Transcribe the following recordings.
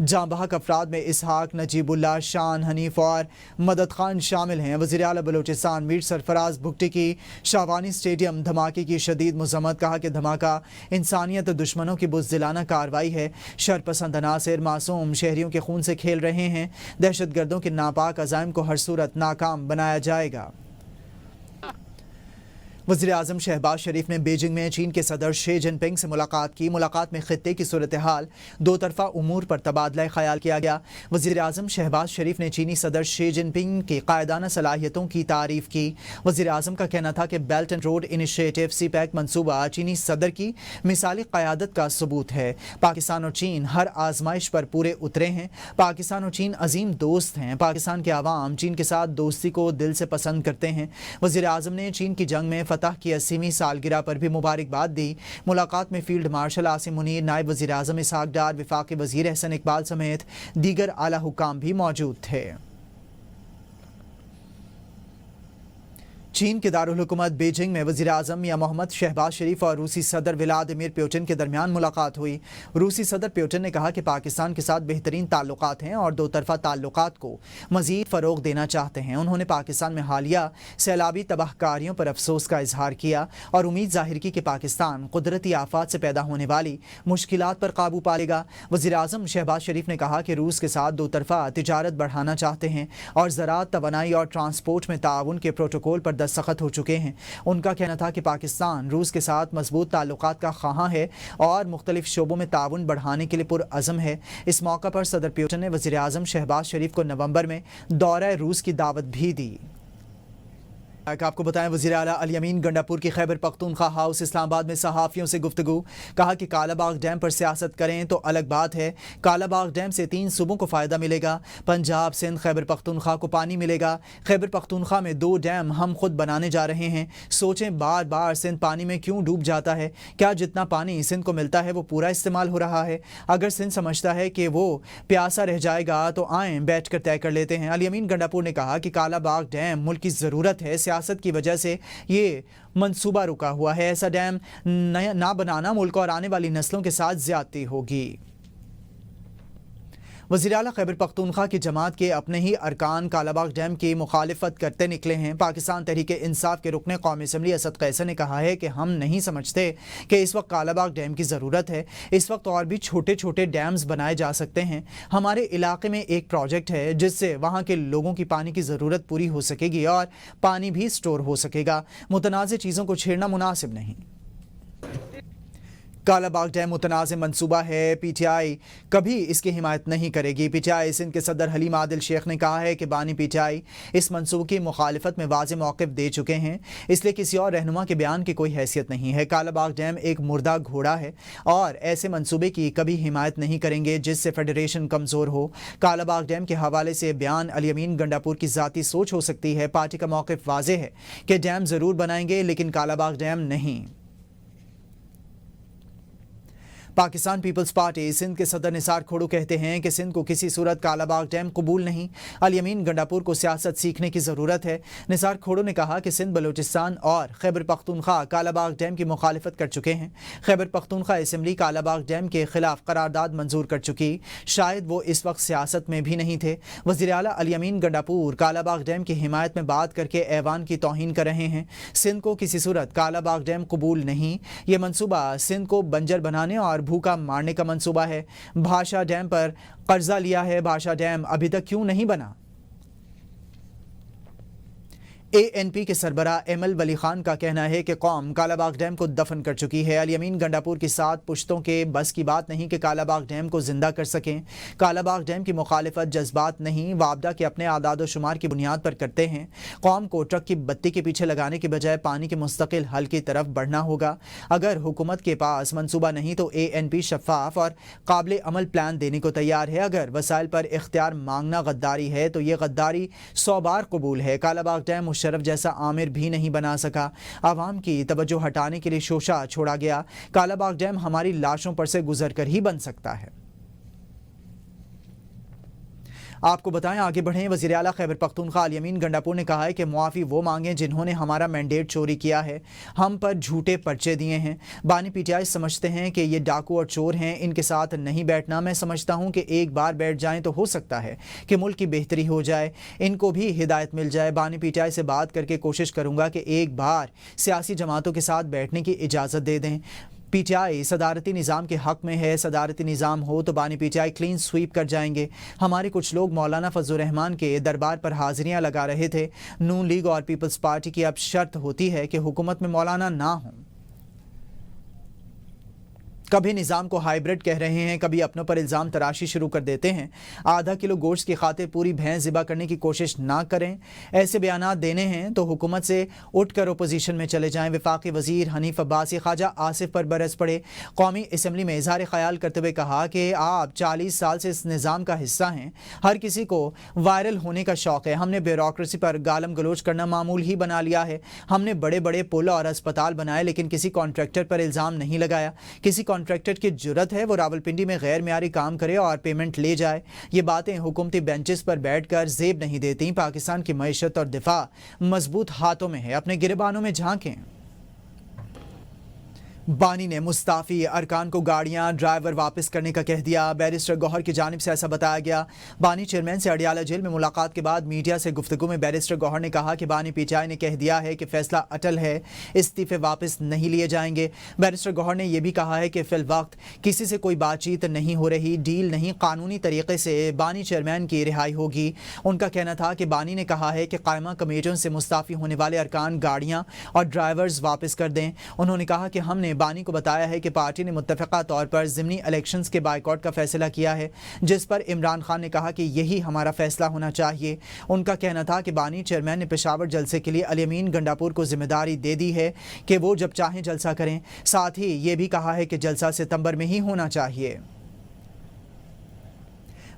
جاں بحق افراد میں اسحاق، نجیب اللہ، شان، حنیف اور مدد خان شامل ہیں۔ وزیر اعلیٰ بلوچستان میر سرفراز بھگٹی کی شاہوانی اسٹیڈیم دھماکے کی شدید مذمت، کہا کہ دھماکہ انسانیت دشمنوں کی بزدلانہ کارروائی ہے۔ شرپسند عناصر معصوم شہریوں کے خون سے کھیل رہے ہیں۔ دہشت گردوں کے ناپاک عزائم کو ہر صورت ناکام بنایا جائے گا۔ وزیر اعظم شہباز شریف نے بیجنگ میں چین کے صدر شی جن پنگ سے ملاقات کی۔ ملاقات میں خطے کی صورتحال، دو طرفہ امور پر تبادلہ خیال کیا گیا۔ وزیر اعظم شہباز شریف نے چینی صدر شی جن پنگ کی قائدانہ صلاحیتوں کی تعریف کی۔ وزیر اعظم کا کہنا تھا کہ belt and road initiative CPEC منصوبہ چینی صدر کی مثالی قیادت کا ثبوت ہے۔ پاکستان اور چین ہر آزمائش پر پورے اترے ہیں۔ پاکستان اور چین عظیم دوست ہیں۔ پاکستان کے عوام چین کے ساتھ دوستی کو دل سے پسند کرتے ہیں۔ وزیر اعظم نے چین کی جنگ میں فتح کی 80ویں سالگرہ پر بھی مبارکباد دی۔ ملاقات میں فیلڈ مارشل عاصم منیر، نائب وزیر اعظم اسحاق ڈار، وفاقی وزیر احسن اقبال سمیت دیگر اعلیٰ حکام بھی موجود تھے۔ چین کے دارالحکومت بیجنگ میں وزیر اعظم میاں محمد شہباز شریف اور روسی صدر ولادیمیر پوٹن کے درمیان ملاقات ہوئی۔ روسی صدر پوٹن نے کہا کہ پاکستان کے ساتھ بہترین تعلقات ہیں اور دو طرفہ تعلقات کو مزید فروغ دینا چاہتے ہیں۔ انہوں نے پاکستان میں حالیہ سیلابی تباہ کاریوں پر افسوس کا اظہار کیا اور امید ظاہر کی کہ پاکستان قدرتی آفات سے پیدا ہونے والی مشکلات پر قابو پائے گا۔ وزیر اعظم شہباز شریف نے کہا کہ روس کے ساتھ دو طرفہ تجارت بڑھانا چاہتے ہیں اور زراعت، توانائی اور ٹرانسپورٹ میں تعاون کے پروٹوکول پر دستخط ہو چکے ہیں۔ ان کا کہنا تھا کہ پاکستان روس کے ساتھ مضبوط تعلقات کا خواہاں ہے اور مختلف شعبوں میں تعاون بڑھانے کے لیے پرعزم ہے۔ اس موقع پر صدر پوٹن نے وزیر اعظم شہباز شریف کو نومبر میں دورہ روس کی دعوت بھی دی۔ آپ کو بتائیں، وزیر اعلیٰ الیمین گنڈاپور کی خیبر پختونخوا ہاؤس اسلام آباد میں صحافیوں سے گفتگو، کہا کہ کالا باغ ڈیم پر سیاست کریں تو الگ بات ہے۔ کالا باغ ڈیم سے 3 صوبوں کو فائدہ ملے گا، پنجاب، سندھ، خیبر پختونخوا کو پانی ملے گا۔ خیبر پختونخوا میں 2 ڈیم ہم خود بنانے جا رہے ہیں۔ سوچیں بار بار سندھ پانی میں کیوں ڈوب جاتا ہے؟ کیا جتنا پانی سندھ کو ملتا ہے وہ پورا استعمال ہو رہا ہے؟ اگر سندھ سمجھتا ہے کہ وہ پیاسا رہ جائے گا تو آئیں بیٹھ کر طے کر لیتے ہیں۔ الیمین گنڈاپور نے کہا کہ کالا باغ ڈیم ملک کی ضرورت ہے، سیاست کی وجہ سے یہ منصوبہ رکا ہوا ہے۔ ایسا ڈیم نہ بنانا ملک اور آنے والی نسلوں کے ساتھ زیادتی ہوگی۔ وزیر اعلیٰ خیبر پختونخوا کی جماعت کے اپنے ہی ارکان کالا باغ ڈیم کی مخالفت کرتے نکلے ہیں۔ پاکستان تحریک انصاف کے رکن قومی اسمبلی اسد قیصر نے کہا ہے کہ ہم نہیں سمجھتے کہ اس وقت کالا باغ ڈیم کی ضرورت ہے۔ اس وقت اور بھی چھوٹے چھوٹے ڈیمز بنائے جا سکتے ہیں۔ ہمارے علاقے میں ایک پروجیکٹ ہے جس سے وہاں کے لوگوں کی پانی کی ضرورت پوری ہو سکے گی اور پانی بھی سٹور ہو سکے گا۔ متنازع چیزوں کو چھیڑنا مناسب نہیں۔ کالا باغ ڈیم متنازع منصوبہ ہے، پی ٹی آئی کبھی اس کی حمایت نہیں کرے گی۔ پی ٹی آئی سندھ کے صدر حلیم عادل شیخ نے کہا ہے کہ بانی پی ٹی آئی اس منصوبے کی مخالفت میں واضح موقف دے چکے ہیں، اس لیے کسی اور رہنما کے بیان کی کوئی حیثیت نہیں ہے۔ کالا باغ ڈیم ایک مردہ گھوڑا ہے اور ایسے منصوبے کی کبھی حمایت نہیں کریں گے جس سے فیڈریشن کمزور ہو۔ کالا باغ ڈیم کے حوالے سے بیان الیمین گنڈاپور کی ذاتی سوچ ہو سکتی ہے۔ پارٹی کا موقف واضح ہے کہ ڈیم ضرور بنائیں گے لیکن کالا باغ ڈیم نہیں۔ پاکستان پیپلز پارٹی سندھ کے صدر نثار کھوڑو کہتے ہیں کہ سندھ کو کسی صورت کالا باغ ڈیم قبول نہیں۔ الیمین گنڈاپور کو سیاست سیکھنے کی ضرورت ہے۔ نثار کھوڑو نے کہا کہ سندھ، بلوچستان اور خیبر پختونخوا کالا باغ ڈیم کی مخالفت کر چکے ہیں۔ خیبر پختونخوا اسمبلی کالا باغ ڈیم کے خلاف قرارداد منظور کر چکی، شاید وہ اس وقت سیاست میں بھی نہیں تھے۔ وزیر اعلیٰ الیمین گنڈاپور کالا باغ ڈیم کی حمایت میں بات کر کے ایوان کی توہین کر رہے ہیں۔ سندھ کو کسی صورت کالا باغ ڈیم قبول نہیں۔ یہ منصوبہ سندھ کو بنجر بنانے اور بھوکا مارنے کا منصوبہ ہے۔ بھاشا ڈیم پر قرضہ لیا ہے، بھاشا ڈیم ابھی تک کیوں نہیں بنا؟ اے این پی کے سربراہ ایمل ولی خان کا کہنا ہے کہ قوم کالا باغ ڈیم کو دفن کر چکی ہے۔ الیمین گنڈاپور کی 7 پشتوں کے بس کی بات نہیں کہ کالا باغ ڈیم کو زندہ کر سکیں۔ کالا باغ ڈیم کی مخالفت جذبات نہیں، وابدہ کے اپنے اعداد و شمار کی بنیاد پر کرتے ہیں۔ قوم کو ٹرک کی بتی کے پیچھے لگانے کے بجائے پانی کے مستقل حل کی طرف بڑھنا ہوگا۔ اگر حکومت کے پاس منصوبہ نہیں تو اے این پی شفاف اور قابل عمل پلان دینے کو تیار ہے۔ اگر وسائل پر اختیار مانگنا غداری ہے تو یہ غداری 100 بار قبول ہے۔ کالا باغ ڈیم شرف جیسا عامر بھی نہیں بنا سکا۔ عوام کی توجہ ہٹانے کے لیے شوشہ چھوڑا گیا۔ کالا باغ ڈیم ہماری لاشوں پر سے گزر کر ہی بن سکتا ہے۔ آپ کو بتائیں آگے بڑھیں۔ وزیر اعلیٰ خیبر پختونخوا الیمین گنڈاپور نے کہا ہے کہ معافی وہ مانگیں جنہوں نے ہمارا مینڈیٹ چوری کیا ہے، ہم پر جھوٹے پرچے دیے ہیں۔ بانی پی ٹی آئی سمجھتے ہیں کہ یہ ڈاکو اور چور ہیں، ان کے ساتھ نہیں بیٹھنا۔ میں سمجھتا ہوں کہ ایک بار بیٹھ جائیں تو ہو سکتا ہے کہ ملک کی بہتری ہو جائے، ان کو بھی ہدایت مل جائے۔ بانی پی ٹی آئی سے بات کر کے کوشش کروں گا کہ ایک بار سیاسی جماعتوں کے ساتھ بیٹھنے کی اجازت دے دیں۔ پی ٹی آئی صدارتی نظام کے حق میں ہے، صدارتی نظام ہو تو بانی پی ٹی آئی کلین سویپ کر جائیں گے۔ ہمارے کچھ لوگ مولانا فضل الرحمان کے دربار پر حاضریاں لگا رہے تھے۔ نون لیگ اور پیپلز پارٹی کی اب شرط ہوتی ہے کہ حکومت میں مولانا نہ ہوں۔ کبھی نظام کو ہائیبرڈ کہہ رہے ہیں، کبھی اپنوں پر الزام تراشی شروع کر دیتے ہیں۔ آدھا کلو گوشت کی خاطر پوری بھینس ذبح کرنے کی کوشش نہ کریں۔ ایسے بیانات دینے ہیں تو حکومت سے اٹھ کر اپوزیشن میں چلے جائیں۔ وفاقی وزیر حنیف عباسی خواجہ آصف پر برس پڑے۔ قومی اسمبلی میں اظہار خیال کرتے ہوئے کہا کہ آپ 40 سال سے اس نظام کا حصہ ہیں، ہر کسی کو وائرل ہونے کا شوق ہے۔ ہم نے بیوروکریسی پر گالم گلوچ کرنا معمول ہی بنا لیا ہے۔ ہم نے بڑے بڑے پل اور اسپتال بنائے لیکن کسی کانٹریکٹر پر الزام نہیں لگایا۔ کسی کانٹریکٹر کی جرت ہے وہ راولپنڈی میں غیر معیاری کام کرے اور پیمنٹ لے جائے؟ یہ باتیں حکومتی بینچز پر بیٹھ کر زیب نہیں دیتی۔ پاکستان کی معیشت اور دفاع مضبوط ہاتھوں میں ہے، اپنے گریبانوں میں جھانکیں۔ بانی نے مستعفی ارکان کو گاڑیاں ڈرائیور واپس کرنے کا کہہ دیا۔ بیرسٹر گوہر کی جانب سے ایسا بتایا گیا۔ بانی چیئرمین سے اڈیالہ جیل میں ملاقات کے بعد میڈیا سے گفتگو میں بیرسٹر گوہر نے کہا کہ بانی پی ٹی آئی نے کہہ دیا ہے کہ فیصلہ اٹل ہے، استعفے واپس نہیں لیے جائیں گے۔ بیرسٹر گوہر نے یہ بھی کہا ہے کہ فی الوقت کسی سے کوئی بات چیت نہیں ہو رہی، ڈیل نہیں، قانونی طریقے سے بانی چیئرمین کی رہائی ہوگی۔ ان کا کہنا تھا کہ بانی نے کہا ہے کہ قائمہ کمیٹیوں سے مستعفی ہونے والے ارکان گاڑیاں اور ڈرائیورز واپس کر دیں۔ انہوں نے کہا کہ ہم نے بانی کو بتایا ہے کہ پارٹی نے متفقہ طور پر ضمنی الیکشنز کے بائیکاٹ کا فیصلہ کیا ہے، جس پر عمران خان نے کہا کہ یہی ہمارا فیصلہ ہونا چاہیے۔ ان کا کہنا تھا کہ بانی چیئرمین نے پشاور جلسے کے لیے الیمین گنڈاپور کو ذمہ داری دے دی ہے کہ وہ جب چاہیں جلسہ کریں۔ ساتھ ہی یہ بھی کہا ہے کہ جلسہ ستمبر میں ہی ہونا چاہیے۔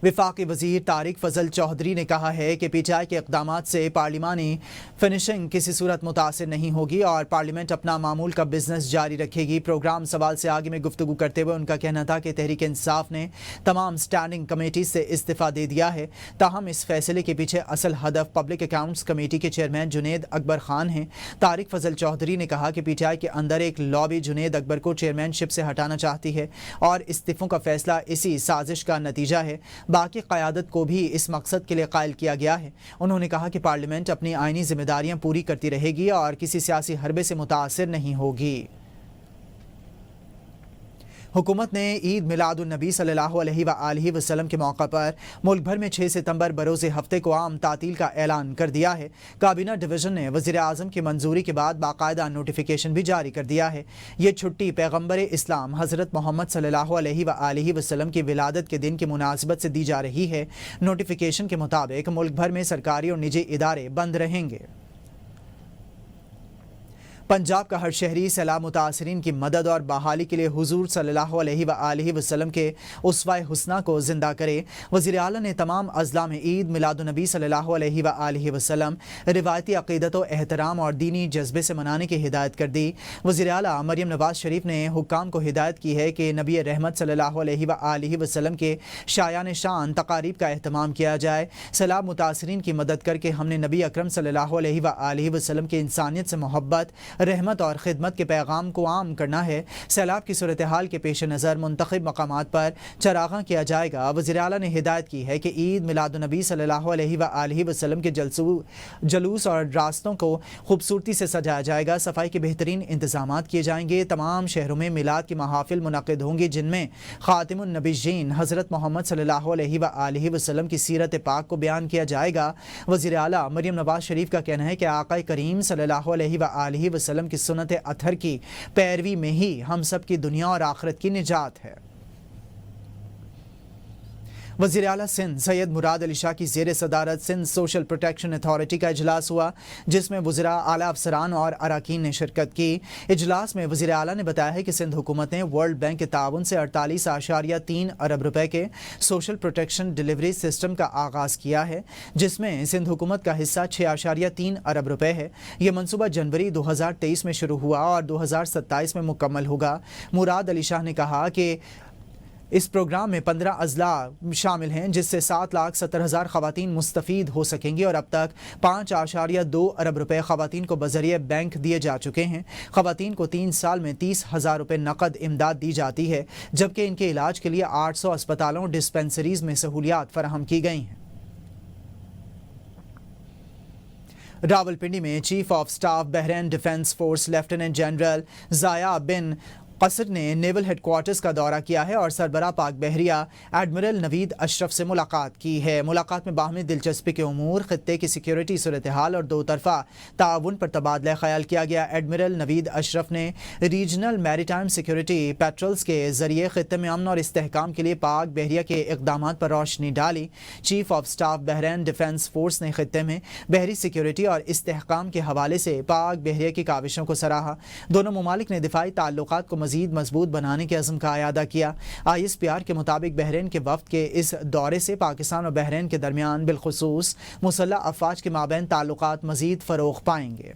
وفاقی وزیر طارق فضل چودھری نے کہا ہے کہ پی ٹی آئی کے اقدامات سے پارلیمانی فنشنگ کسی صورت متاثر نہیں ہوگی اور پارلیمنٹ اپنا معمول کا بزنس جاری رکھے گی۔ پروگرام سوال سے آگے میں گفتگو کرتے ہوئے ان کا کہنا تھا کہ تحریک انصاف نے تمام سٹینڈنگ کمیٹیز سے استعفیٰ دے دیا ہے، تاہم اس فیصلے کے پیچھے اصل ہدف پبلک اکاؤنٹس کمیٹی کے چیئرمین جنید اکبر خان ہیں۔ طارق فضل چودھری نے کہا کہ پی ٹی آئی کے اندر ایک لابی جنید اکبر کو چیئرمین شپ سے ہٹانا چاہتی ہے اور استعفوں کا فیصلہ اسی سازش کا نتیجہ ہے۔ باقی قیادت کو بھی اس مقصد کے لیے قائل کیا گیا ہے۔ انہوں نے کہا کہ پارلیمنٹ اپنی آئینی ذمہ داریاں پوری کرتی رہے گی اور کسی سیاسی حربے سے متاثر نہیں ہوگی۔ حکومت نے عید میلاد النبی صلی اللہ علیہ وآلہ وسلم کے موقع پر ملک بھر میں 6 ستمبر بروز ہفتے کو عام تعطیل کا اعلان کر دیا ہے۔ کابینہ ڈویژن نے وزیر اعظم کی منظوری کے بعد باقاعدہ نوٹیفیکیشن بھی جاری کر دیا ہے۔ یہ چھٹی پیغمبر اسلام حضرت محمد صلی اللہ علیہ وآلہ وسلم کی ولادت کے دن کی مناسبت سے دی جا رہی ہے۔ نوٹیفیکیشن کے مطابق ملک بھر میں سرکاری اور نجی ادارے بند رہیں گے۔ پنجاب کا ہر شہری سیلاب متاثرین کی مدد اور بحالی کے لیے حضور صلی اللہ علیہ وآلہ وسلم کے اسوہ حسنہ کو زندہ کرے۔ وزیر اعلیٰ نے تمام اضلاع میں عید میلاد النبی صلی اللہ علیہ وآلہ وسلم روایتی عقیدت و احترام اور دینی جذبے سے منانے کی ہدایت کر دی۔ وزیر اعلیٰ مریم نواز شریف نے حکام کو ہدایت کی ہے کہ نبی رحمت صلی اللہ علیہ وآلہ وسلم کے شایان شان تقاریب کا اہتمام کیا جائے۔ سیلاب متاثرین کی مدد کر کے ہم نے نبی اکرم صلی اللہ علیہ وآلہ وسلم کے انسانیت سے محبت، رحمت اور خدمت کے پیغام کو عام کرنا ہے۔ سیلاب کی صورتحال کے پیش نظر منتخب مقامات پر چراغاں کیا جائے گا۔ وزیر اعلیٰ نے ہدایت کی ہے کہ عید میلاد النبی صلی اللہ علیہ وآلہ وسلم کے جلوس اور راستوں کو خوبصورتی سے سجایا جائے گا۔ صفائی کے بہترین انتظامات کیے جائیں گے۔ تمام شہروں میں میلاد کی محافل منعقد ہوں گی جن میں خاتم النبیین حضرت محمد صلی اللہ علیہ وآلہ وسلم کی سیرت پاک کو بیان کیا جائے گا۔ وزیر اعلیٰ مریم نواز شریف کا کہنا ہے کہ آقا کریم صلی اللہ علیہ وآلہ وسلم کی سنت اطہر کی پیروی میں ہی ہم سب کی دنیا اور آخرت کی نجات ہے۔ وزیر اعلیٰ سندھ سید مراد علی شاہ کی زیر صدارت سندھ سوشل پروٹیکشن اتھارٹی کا اجلاس ہوا جس میں وزراء، اعلیٰ افسران اور اراکین نے شرکت کی۔ اجلاس میں وزیر اعلیٰ نے بتایا ہے کہ سندھ حکومت نے ورلڈ بینک کے تعاون سے 48.3 ارب روپے کے سوشل پروٹیکشن ڈیلیوری سسٹم کا آغاز کیا ہے جس میں سندھ حکومت کا حصہ 6.3 ارب روپے ہے۔ یہ منصوبہ جنوری 2023 میں شروع ہوا اور 2027 میں مکمل ہوگا۔ مراد علی شاہ نے کہا کہ اس پروگرام میں 15 اضلاع شامل ہیں جس سے 7,70,000 خواتین مستفید ہو سکیں گی اور اب تک 5.2 ارب روپے خواتین کو بذریعہ بینک دیے جا چکے ہیں۔ خواتین کو 3 سال میں 30,000 روپے نقد امداد دی جاتی ہے جبکہ ان کے علاج کے لیے 800 اسپتالوں ڈسپنسریز میں سہولیات فراہم کی گئی ہیں۔ راولپنڈی میں chief of staff Bahrain defence force lieutenant general Zia bin Qasr نے نیول ہیڈ کوارٹرز کا دورہ کیا ہے اور سربراہ پاک بحریہ ایڈمرل نوید اشرف سے ملاقات کی ہے۔ ملاقات میں باہمی دلچسپی کے امور، خطے کی سیکیورٹی صورتحال اور دو طرفہ تعاون پر تبادلہ خیال کیا گیا۔ ایڈمرل نوید اشرف نے ریجنل میری ٹائم سیکیورٹی پیٹرولز کے ذریعے خطے میں امن اور استحکام کے لیے پاک بحریہ کے اقدامات پر روشنی ڈالی۔ Chief of staff Bahrain defence force نے خطے میں بحری سیکیورٹی اور استحکام کے حوالے سے پاک بحریہ کی کاوشوں کو سراہا۔ دونوں ممالک نے دفاعی تعلقات کو مزید مضبوط بنانے کے عزم کا اعادہ کیا۔ ISPR کے مطابق بحرین کے وفد کے اس دورے سے پاکستان اور بحرین کے درمیان بالخصوص مسلح افواج کے مابین تعلقات مزید فروغ پائیں گے۔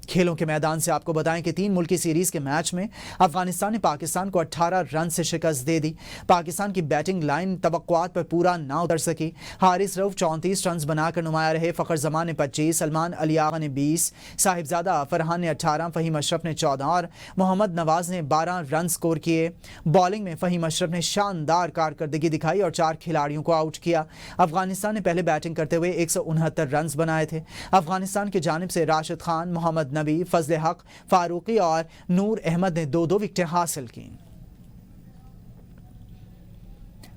کھیلوں کے میدان سے آپ کو بتائیں کہ 3 ملکی سیریز کے میچ میں افغانستان نے پاکستان کو 18 رن سے شکست دے دی۔ پاکستان کی بیٹنگ لائن توقعات پر پورا نہ اتر سکی۔ حارث رؤف 34 رنز بنا کر نمایاں رہے۔ فخر زمان نے 25، سلمان علی آغا نے 20، صاحبزادہ فرحان نے 18، فہیم اشرف نے 14 اور محمد نواز نے 12 رن سکور کیے۔ بالنگ میں فہیم اشرف نے شاندار کارکردگی دکھائی اور 4 کھلاڑیوں کو آؤٹ کیا۔ افغانستان نے پہلے بیٹنگ کرتے ہوئے 169 رنز بنائے تھے۔ افغانستان کی جانب سے راشد خان، محمد نبی، فضل حق فاروقی اور نور احمد نے 2 وکٹیں حاصل کیں۔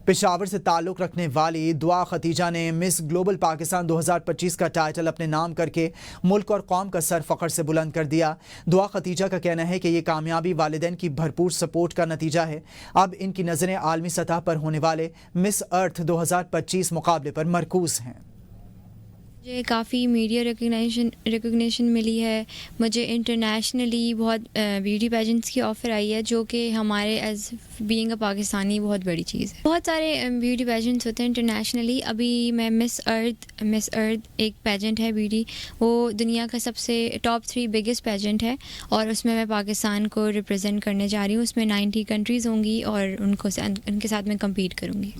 پشاور سے تعلق رکھنے والی دعا ختیجہ نے مس گلوبل پاکستان 2025 کا ٹائٹل اپنے نام کر کے ملک اور قوم کا سر فخر سے بلند کر دیا۔ دعا ختیجہ کا کہنا ہے کہ یہ کامیابی والدین کی بھرپور سپورٹ کا نتیجہ ہے۔ اب ان کی نظریں عالمی سطح پر ہونے والے مس ارتھ 2025 مقابلے پر مرکوز ہیں۔ مجھے کافی میڈیا ریکگنیشن ملی ہے۔ مجھے انٹرنیشنلی بہت بیوٹی پیجنٹس کی آفر آئی ہے جو کہ ہمارے ایز بینگ اے پاکستانی بہت بڑی چیز ہے۔ بہت سارے بیوٹی پیجنٹس ہوتے ہیں انٹرنیشنلی۔ ابھی میں مس ارتھ ایک پیجنٹ ہے بیوٹی، وہ دنیا کا سب سے ٹاپ 3 بگیسٹ پیجنٹ ہے اور اس میں پاکستان کو ریپرزینٹ کرنے جا رہی ہوں۔ اس میں 90 کنٹریز ہوں گی اور ان کے ساتھ میں کمپیٹ کروں گی۔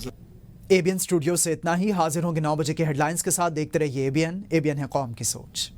ABN اسٹوڈیو سے اتنا ہی۔ حاضر ہوں گے 9 بجے کے ہیڈ لائنز کے ساتھ۔ دیکھتے رہیے ABN ہے قوم کی سوچ۔